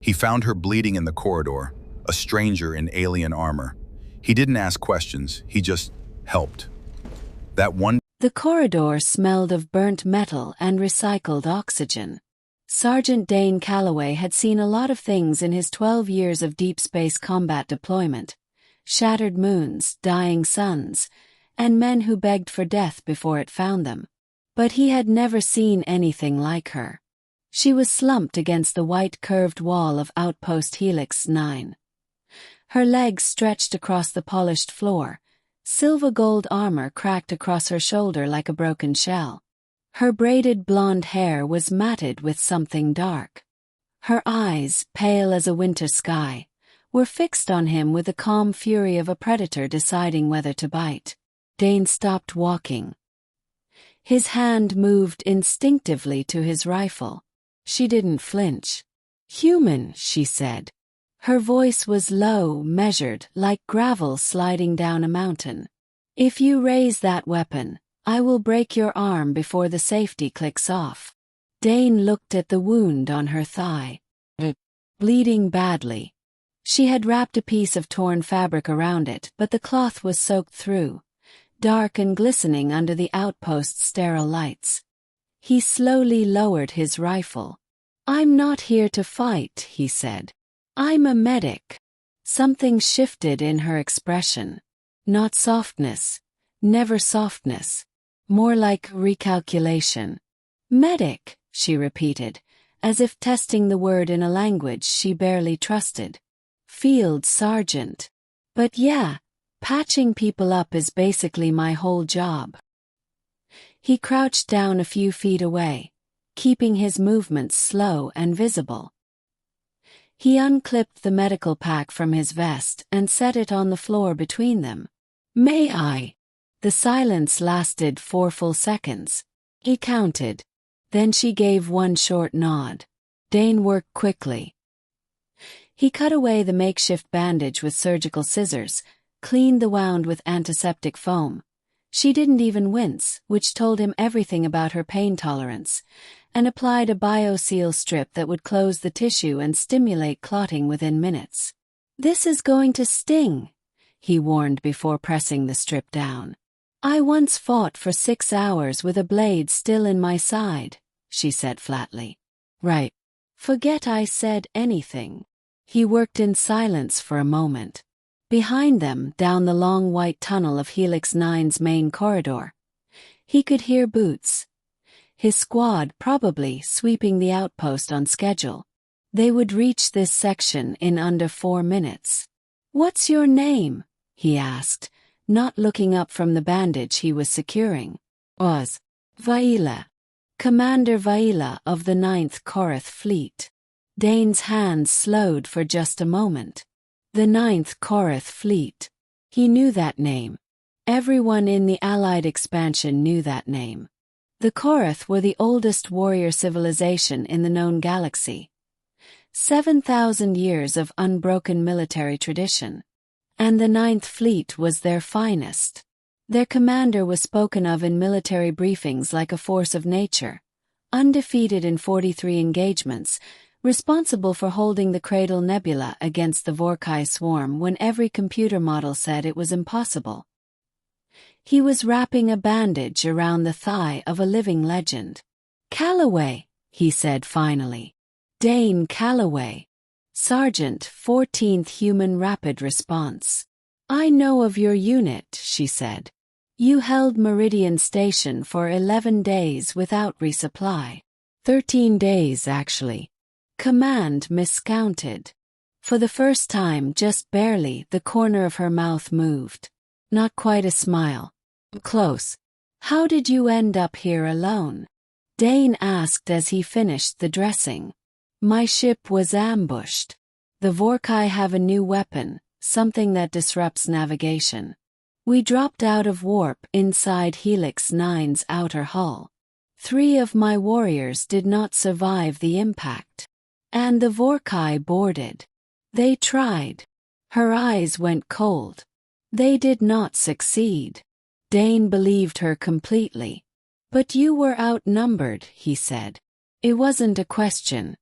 He found her bleeding in the corridor, a stranger in alien armor. He didn't ask questions, he just helped. That one The corridor smelled of burnt metal and recycled oxygen. Sergeant Dane Calloway had seen a lot of things in his 12 years of deep space combat deployment: shattered moons, dying suns, and men who begged for death before it found them. But he had never seen anything like her. She was slumped against the white curved wall of Outpost Helix 9. Her legs stretched across the polished floor, silver gold armor cracked across her shoulder like a broken shell. Her braided blonde hair was matted with something dark. Her eyes, pale as a winter sky, were fixed on him with the calm fury of a predator deciding whether to bite. Dane stopped walking. His hand moved instinctively to his rifle. She didn't flinch. "Human," she said. Her voice was low, measured, like gravel sliding down a mountain. "If you raise that weapon, I will break your arm before the safety clicks off." Dane looked at the wound on her thigh. Bleeding badly. She had wrapped a piece of torn fabric around it, but the cloth was soaked through, dark and glistening under the outpost's sterile lights. He slowly lowered his rifle. "I'm not here to fight," he said. "I'm a medic." Something shifted in her expression. Not softness, never softness. More like recalculation. "Medic," she repeated, as if testing the word in a language she barely trusted. "Field sergeant. But yeah, patching people up is basically my whole job." He crouched down a few feet away, keeping his movements slow and visible. He unclipped the medical pack from his vest and set it on the floor between them. "May I?" The silence lasted 4 full seconds. He counted. Then she gave one short nod. Dane worked quickly. He cut away the makeshift bandage with surgical scissors, cleaned the wound with antiseptic foam. She didn't even wince, which told him everything about her pain tolerance, and applied a BioSeal strip that would close the tissue and stimulate clotting within minutes. "This is going to sting," he warned before pressing the strip down. "I once fought for 6 hours with a blade still in my side," she said flatly. "Right. Forget I said anything." He worked in silence for a moment. Behind them, down the long white tunnel of Helix 9's main corridor, he could hear boots. His squad probably sweeping the outpost on schedule. They would reach this section in under 4 minutes. "What's your name?" he asked, not looking up from the bandage he was securing. "Vaela. Commander Vaela of the 9th Korreth Fleet." Dane's hands slowed for just a moment. The 9th Korreth Fleet. He knew that name. Everyone in the Allied expansion knew that name. The Korreth were the oldest warrior civilization in the known galaxy. 7,000 years of unbroken military tradition. And the 9th Fleet was their finest. Their commander was spoken of in military briefings like a force of nature, undefeated in 43 engagements, responsible for holding the Cradle Nebula against the Vorkai swarm when every computer model said it was impossible. He was wrapping a bandage around the thigh of a living legend. "Calloway," he said finally. "Dane Calloway. Sergeant, 14th Human Rapid Response." "I know of your unit," she said. "You held Meridian Station for 11 days without resupply. 13 days, actually." Command miscounted. For the first time, just barely, the corner of her mouth moved. Not quite a smile. "Close. How did you end up here alone?" Dane asked as he finished the dressing. "My ship was ambushed. The Vorkai have a new weapon, something that disrupts navigation. We dropped out of warp inside Helix 9's outer hull. 3 of my warriors did not survive the impact. And the Vorkai boarded. They tried." Her eyes went cold. "They did not succeed." Dane believed her completely. "But you were outnumbered," he said. "It wasn't a question.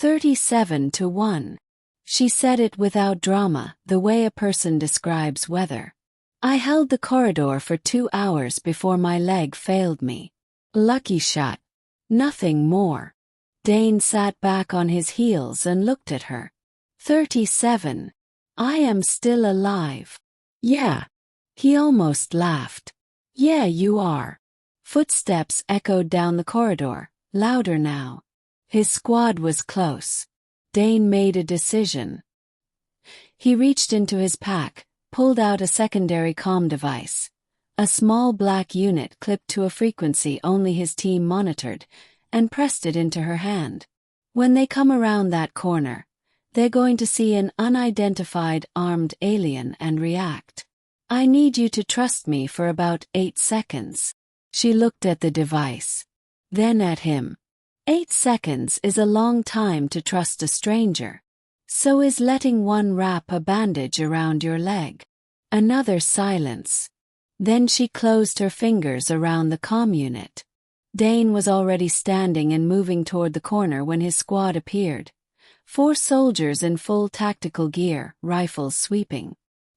37-1. She said it without drama, the way a person describes weather. I held the corridor for 2 hours before my leg failed me. Lucky shot. Nothing more. Dane sat back on his heels and looked at her. 37. I am still alive. Yeah. He almost laughed. Yeah, you are. Footsteps echoed down the corridor, louder now. His squad was close. Dane made a decision. He reached into his pack, pulled out a secondary comm device. A small black unit clipped to a frequency only his team monitored, and pressed it into her hand. When they come around that corner, they're going to see an unidentified armed alien and react. I need you to trust me for about 8 seconds. She looked at the device. Then at him. 8 seconds is a long time to trust a stranger. So is letting one wrap a bandage around your leg. Another silence. Then she closed her fingers around the comm unit. Dane was already standing and moving toward the corner when his squad appeared. 4 soldiers in full tactical gear, rifles sweeping.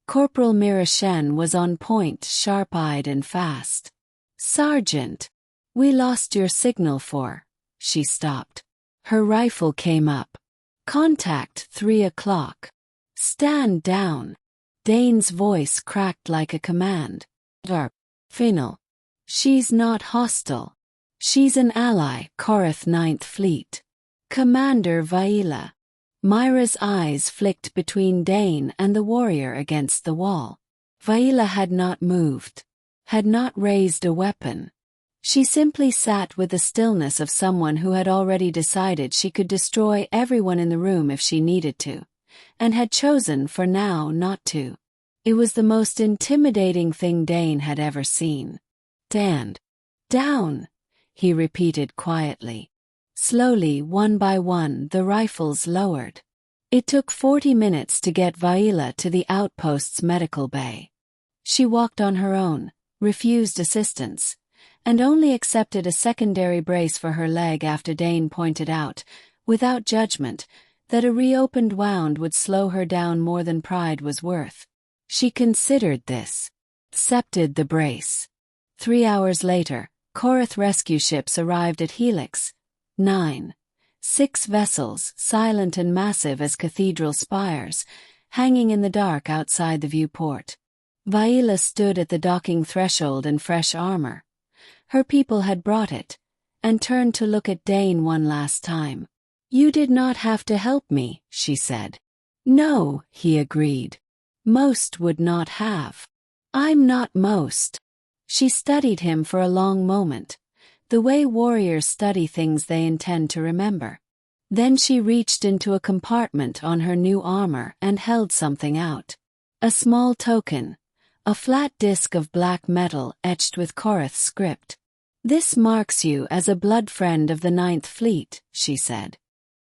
Corporal Mirashen was on point, sharp-eyed and fast. Sergeant, we lost your signal for... She stopped. Her rifle came up. Contact 3 o'clock. Stand down. Dane's voice cracked like a command. Final. She's not hostile. She's an ally, Korreth Ninth Fleet. Commander Vaela. Myra's eyes flicked between Dane and the warrior against the wall. Vaela had not moved. Had not raised a weapon. She simply sat with the stillness of someone who had already decided she could destroy everyone in the room if she needed to, and had chosen for now not to. It was the most intimidating thing Dane had ever seen. Stand down, he repeated quietly. Slowly, one by one, the rifles lowered. It took 40 minutes to get Vaela to the Outpost's medical bay. She walked on her own, refused assistance, and only accepted a secondary brace for her leg after Dane pointed out, without judgment, that a reopened wound would slow her down more than pride was worth. She considered this. Accepted the brace. 3 hours later, Korreth rescue ships arrived at Helix. 9. 6 vessels, silent and massive as cathedral spires, hanging in the dark outside the viewport. Vaela stood at the docking threshold in fresh armor. Her people had brought it, and turned to look at Dane one last time. You did not have to help me, she said. No, he agreed. Most would not have. I'm not most. She studied him for a long moment, the way warriors study things they intend to remember. Then she reached into a compartment on her new armor and held something out. A small token, a flat disc of black metal etched with Korreth's script. This marks you as a blood friend of the Ninth Fleet, she said.